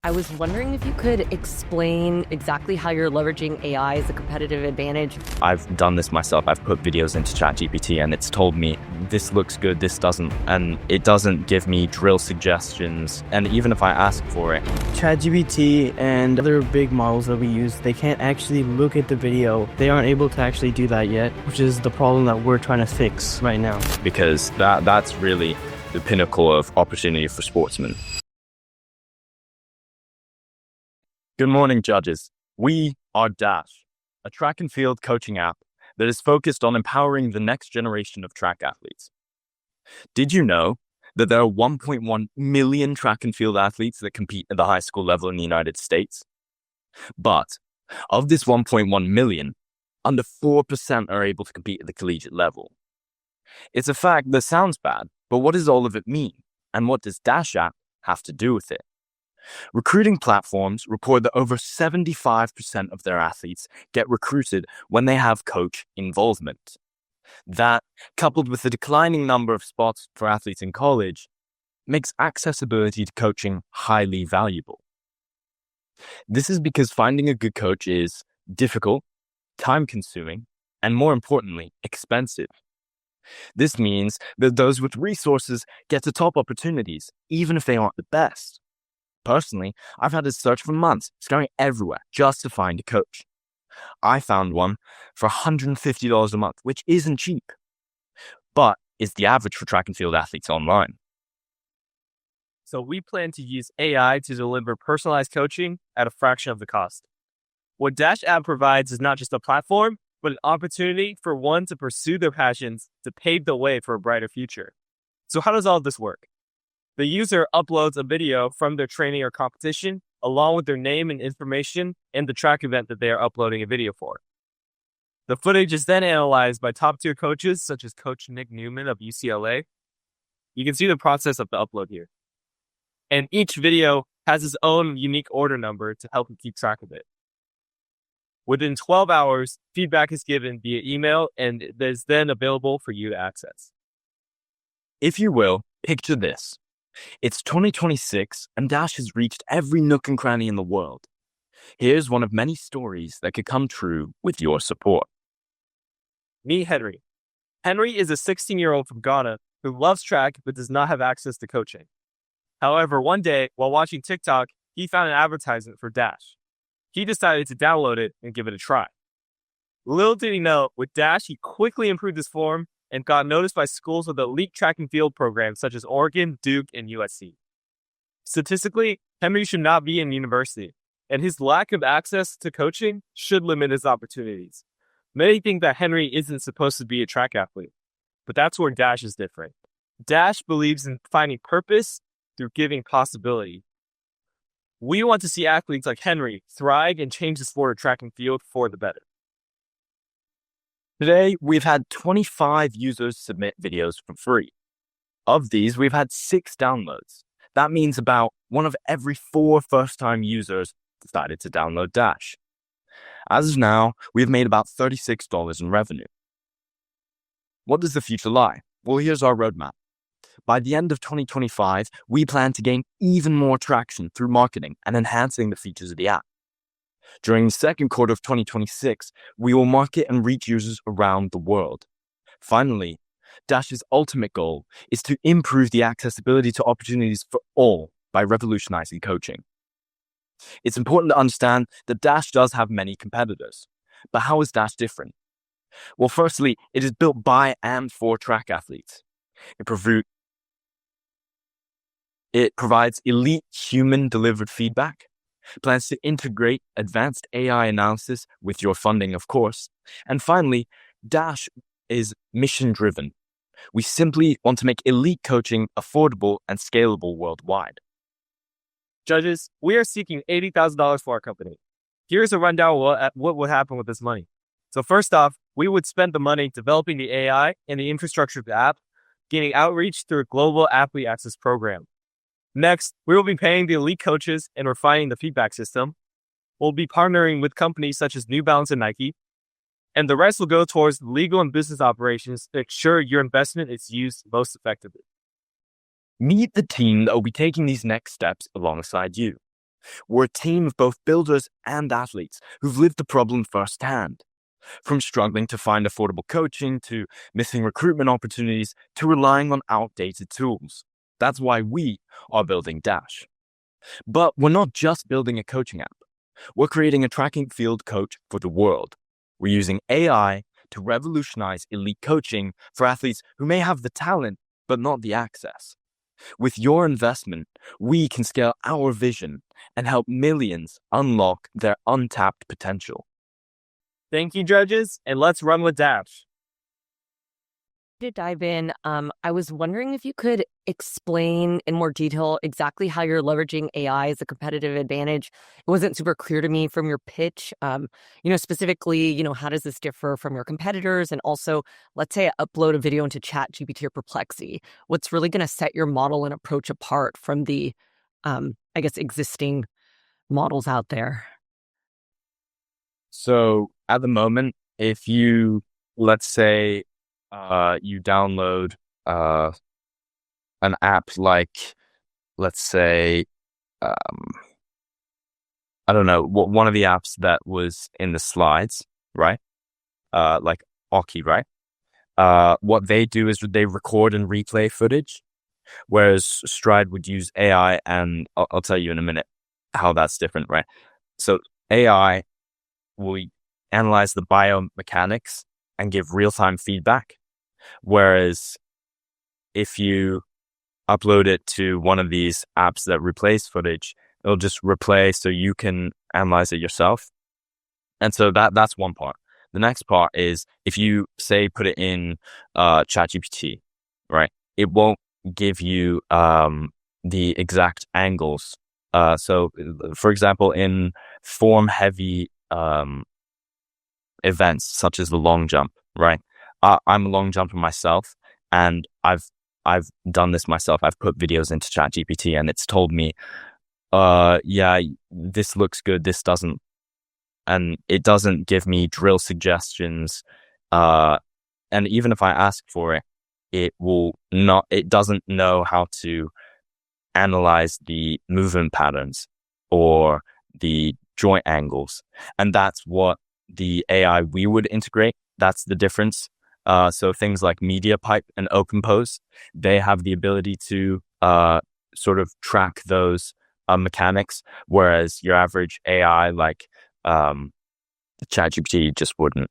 I was wondering if you could explain exactly how you're leveraging AI as a competitive advantage. I've done this myself. I've put videos into ChatGPT and it's told me this looks good, this doesn't. And it doesn't give me drill suggestions. And even if I ask for it, ChatGPT and other big models that we use, they can't actually look at the video. They aren't able to actually do that yet, which is the problem that we're trying to fix right now. because that's really the pinnacle of opportunity for sportsmen. Good morning, judges. We are Dash, a track and field coaching app that is focused on empowering the next generation of track athletes. Did you know that there are 1.1 million track and field athletes that compete at the high school level in the United States? But of this 1.1 million, under 4% are able to compete at the collegiate level. It's a fact that sounds bad, but what does all of it mean? And what does Dash app have to do with it? Recruiting platforms report that over 75% of their athletes get recruited when they have coach involvement. That, coupled with the declining number of spots for athletes in college, makes accessibility to coaching highly valuable. This is because finding a good coach is difficult, time-consuming, and more importantly, expensive. This means that those with resources get to top opportunities, even if they aren't the best. Personally, I've had to search for months, scouring everywhere just to find a coach. I found one for $150 a month, which isn't cheap, but is the average for track and field athletes online. So we plan to use AI to deliver personalized coaching at a fraction of the cost. What Dash App provides is not just a platform, but an opportunity for one to pursue their passions to pave the way for a brighter future. So how does all of this work? The user uploads a video from their training or competition, along with their name and information and the track event that they are uploading a video for. The footage is then analyzed by top-tier coaches, such as Coach Nick Newman of UCLA. You can see the process of the upload here. And each video has its own unique order number to help you keep track of it. Within 12 hours, feedback is given via email and it is then available for you to access. If you will, picture this. It's 2026 and Dash has reached every nook and cranny in the world. Here's one of many stories that could come true with your support. Meet Henry. Henry is a 16-year-old from Ghana who loves track but does not have access to coaching. However, one day, while watching TikTok, he found an advertisement for Dash. He decided to download it and give it a try. Little did he know, with Dash, he quickly improved his form and got noticed by schools with elite track and field programs such as Oregon, Duke, and USC. Statistically, Henry should not be in university, and his lack of access to coaching should limit his opportunities. Many think that Henry isn't supposed to be a track athlete, but that's where Dash is different. Dash believes in finding purpose through giving possibility. We want to see athletes like Henry thrive and change the sport of track and field for the better. Today, we've had 25 users submit videos for free. Of these, we've had 6 downloads. That means about 1 of every 4 first-time users decided to download Dash. As of now, we've made about $36 in revenue. What does the future lie? Well, here's our roadmap. By the end of 2025, we plan to gain even more traction through marketing and enhancing the features of the app. During the second quarter of 2026, we will market and reach users around the world. Finally, Dash's ultimate goal is to improve the accessibility to opportunities for all by revolutionizing coaching. It's important to understand that Dash does have many competitors. But how is Dash different? Well, firstly, it is built by and for track athletes. It provides elite human-delivered feedback, plans to integrate advanced AI analysis with your funding, of course. And finally, Dash is mission-driven. We simply want to make elite coaching affordable and scalable worldwide. Judges, we are seeking $80,000 for our company. Here's a rundown of what would happen with this money. So first off, we would spend the money developing the AI and the infrastructure of the app, gaining outreach through a global athlete access program. Next, we will be paying the elite coaches and refining the feedback system. We'll be partnering with companies such as New Balance and Nike. And the rest will go towards legal and business operations to ensure your investment is used most effectively. Meet the team that will be taking these next steps alongside you. We're a team of both builders and athletes who've lived the problem firsthand. From struggling to find affordable coaching, to missing recruitment opportunities, to relying on outdated tools. That's why we are building Dash. But we're not just building a coaching app. We're creating a track and field coach for the world. We're using AI to revolutionize elite coaching for athletes who may have the talent, but not the access. With your investment, we can scale our vision and help millions unlock their untapped potential. Thank you, judges, and let's run with Dash. To dive in, I was wondering if you could explain in more detail exactly how you're leveraging AI as a competitive advantage. It wasn't super clear to me from your pitch. Specifically, how does this differ from your competitors? And also, let's say I upload a video into ChatGPT or Perplexity. What's really going to set your model and approach apart from the, existing models out there? So at the moment, if you, let's say, you download an app like, let's say, I don't know, one of the apps that was in the slides, right? Like Oki, right? What they do is they record and replay footage, whereas Stride would use AI, and I'll tell you in a minute how that's different, right? So AI will analyze the biomechanics and give real-time feedback. Whereas if you upload it to one of these apps that replace footage, it'll just replay so you can analyze it yourself. And so that's one part. The next part is if you say put it in ChatGPT, right? It won't give you the exact angles. So for example, in form-heavy events such as the long jump, right? I'm a long jumper myself, and I've done this myself. I've put videos into ChatGPT, and it's told me, yeah, this looks good, this doesn't, and it doesn't give me drill suggestions. And even if I ask for it, it doesn't know how to analyze the movement patterns or the joint angles, and that's what the AI we would integrate. That's the difference. So things like MediaPipe and OpenPose, they have the ability to sort of track those mechanics, whereas your average AI like ChatGPT just wouldn't.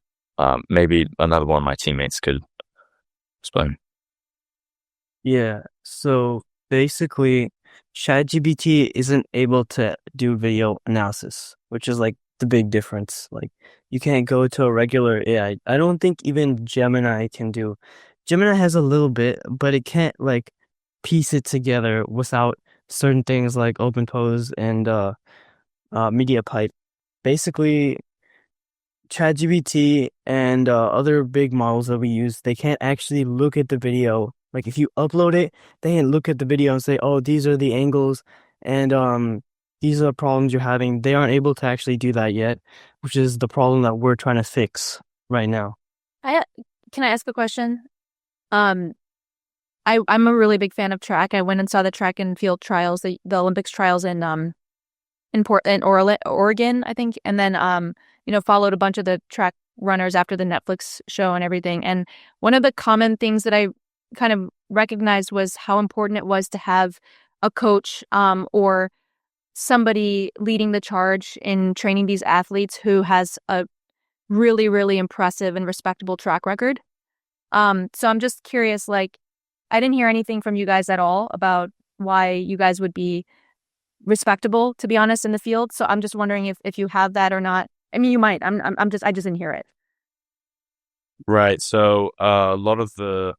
Maybe another one of my teammates could explain. Yeah, so basically, ChatGPT isn't able to do video analysis, which is like the big difference. Like, you can't go to a regular AI. I don't think even Gemini can do. Gemini has a little bit, but it can't like piece it together without certain things like OpenPose and MediaPipe. Basically, ChatGPT and other big models that we use, they can't actually look at the video. Like, if you upload it, they can look at the video and say, "Oh, these are the angles, and these are the problems you're having." They aren't able to actually do that yet, which is the problem that we're trying to fix right now. Can I ask a question? I'm a really big fan of track. I went and saw the track and field trials, the Olympics trials in Oregon, I think, and then followed a bunch of the track runners after the Netflix show and everything. And one of the common things that I kind of recognized was how important it was to have a coach or somebody leading the charge in training these athletes who has a really, really impressive and respectable track record. So I'm just curious, like, I didn't hear anything from you guys at all about why you guys would be respectable, to be honest, in the field. So I'm just wondering if you have that or not. I mean, you might. I just didn't hear it. Right. So a lot of the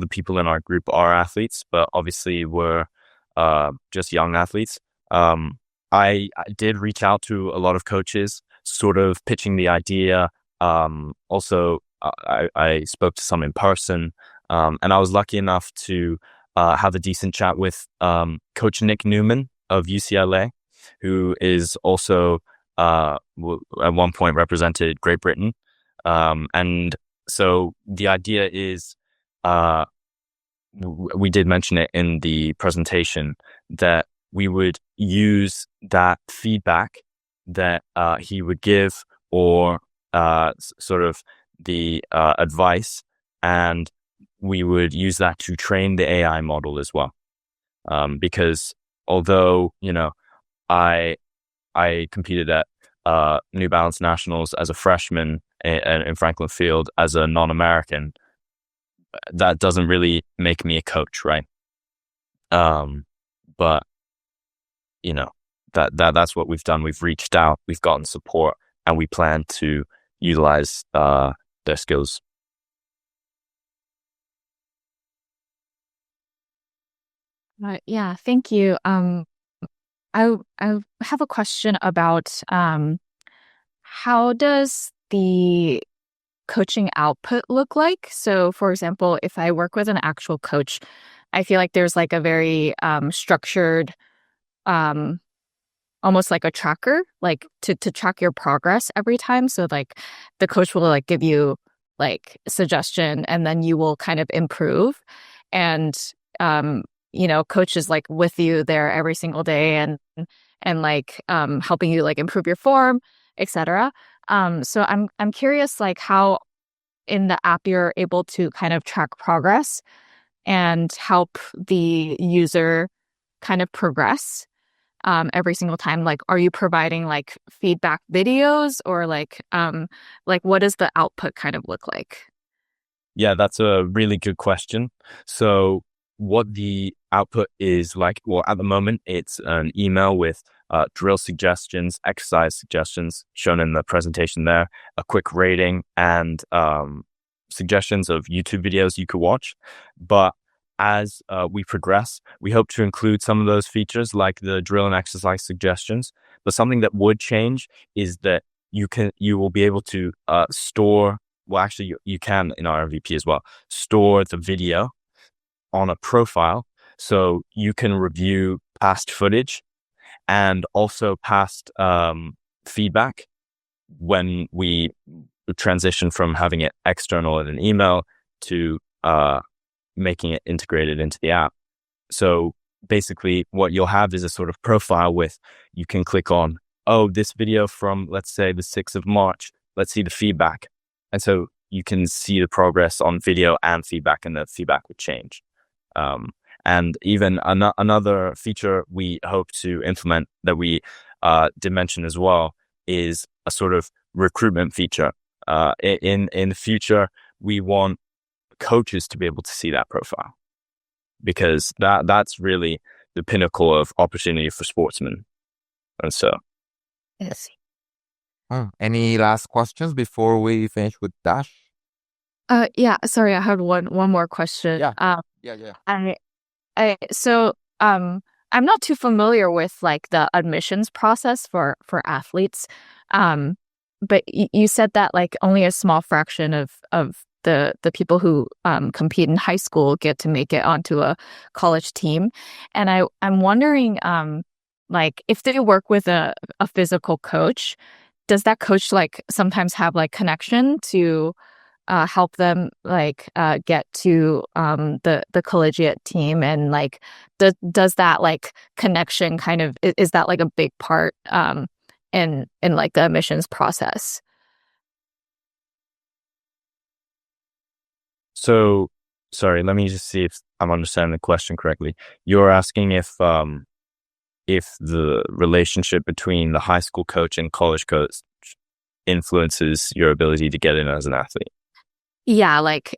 people in our group are athletes, but obviously we're just young athletes. I did reach out to a lot of coaches, sort of pitching the idea. Also, I spoke to some in person, and I was lucky enough to have a decent chat with Coach Nick Newman of UCLA, who is also at one point represented Great Britain. And so the idea is, we did mention it in the presentation, that we would use that feedback that he would give, or sort of the advice, and we would use that to train the AI model as well. Because although, I competed at New Balance Nationals as a freshman in Franklin Field as a non-American, that doesn't really make me a coach, right? But that's what we've done. We've reached out, we've gotten support, and we plan to utilize their skills. Yeah, thank you. I have a question about how does the coaching output look like? So, for example, if I work with an actual coach, I feel like there's like a very structured, almost like a tracker, like to track your progress every time. So, like the coach will like give you like suggestion, and then you will kind of improve, and coach is like with you there every single day, and like helping you like improve your form, etc. So I'm curious like how in the app you're able to kind of track progress and help the user kind of progress every single time. Like, are you providing like feedback videos, or like what does the output kind of look like? Yeah, that's a really good question. So what the output is like, well, at the moment, it's an email with drill suggestions, exercise suggestions shown in the presentation there, a quick rating, and suggestions of YouTube videos you could watch. But as we progress, we hope to include some of those features like the drill and exercise suggestions. But something that would change is that you will be able to store, well, actually, you can in our MVP as well, store the video on a profile, so you can review past footage and also past feedback when we transition from having it external in an email to making it integrated into the app. So basically what you'll have is a sort of profile with, you can click on, oh, this video from, let's say, the 6th of March, let's see the feedback. And so you can see the progress on video and feedback, and the feedback would change. And even another feature we hope to implement that we did mention as well is a sort of recruitment feature. In the future, we want coaches to be able to see that profile, because that's really the pinnacle of opportunity for sportsmen. And so, Yes. Any last questions before we finish with Dash? Yeah. Sorry, I had one more question. Yeah. I'm not too familiar with like the admissions process for athletes. But you said that like only a small fraction of the people who compete in high school get to make it onto a college team, and I'm wondering like if they work with a physical coach, does that coach like sometimes have like connection to help them like get to the collegiate team, and like does that like connection kind of is that like a big part in like the admissions process? So sorry, let me just see if I'm understanding the question correctly. You're asking if the relationship between the high school coach and college coach influences your ability to get in as an athlete. Yeah, like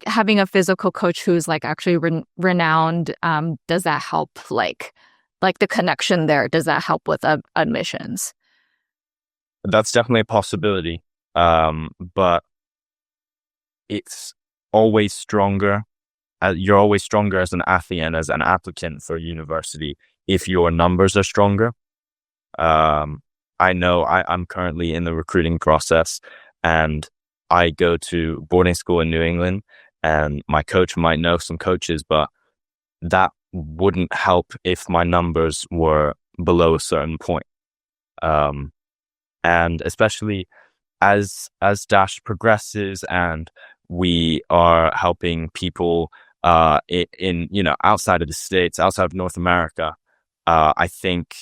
having a physical coach who's like actually renowned, does that help like the connection there, does that help with admissions? That's definitely a possibility. But it's always stronger. You're always stronger as an athlete and as an applicant for a university if your numbers are stronger. I know I'm currently in the recruiting process, and I go to boarding school in New England, and my coach might know some coaches, but that wouldn't help if my numbers were below a certain point. And especially as Dash progresses and we are helping people in outside of the States, outside of North America, I think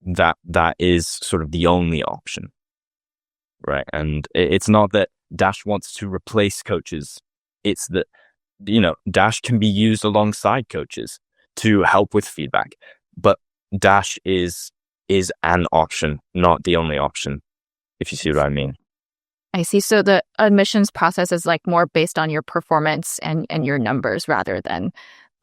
that is sort of the only option, right? And it's not that Dash wants to replace coaches. It's that, Dash can be used alongside coaches to help with feedback. But Dash is an option, not the only option, if you see what I mean. I see. So the admissions process is like more based on your performance and your numbers rather than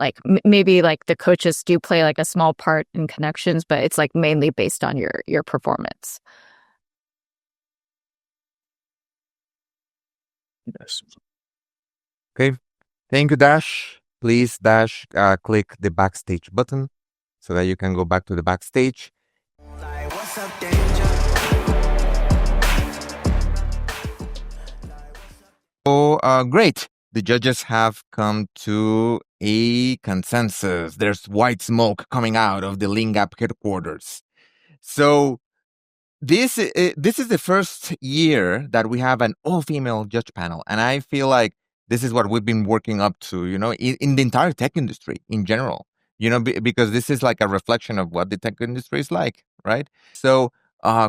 like maybe like the coaches do play like a small part in connections, but it's like mainly based on your performance. Yes. Okay. Thank you, Dash. Please, Dash, click the backstage button so that you can go back to the backstage. So, great. The judges have come to a consensus. There's white smoke coming out of the Leangap headquarters. So, this is the first year that we have an all-female judge panel, and I feel like this is what we've been working up to, in the entire tech industry in general, because this is like a reflection of what the tech industry is like, right? So,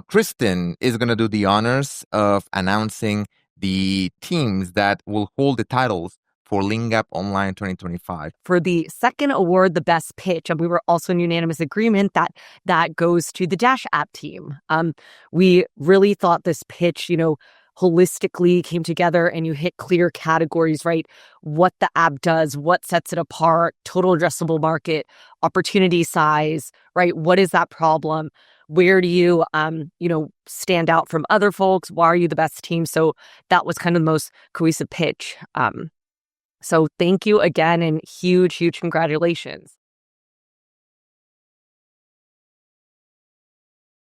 Kristen is going to do the honors of announcing the teams that will hold the titles for Leangap Online 2025. For the second award, the best pitch, and we were also in unanimous agreement that goes to the Dash app team. We really thought this pitch, holistically came together and you hit clear categories, right? What the app does, what sets it apart, total addressable market, opportunity size, right? What is that problem? Where do you, stand out from other folks? Why are you the best team? So that was kind of the most cohesive pitch. So thank you again and huge, huge congratulations.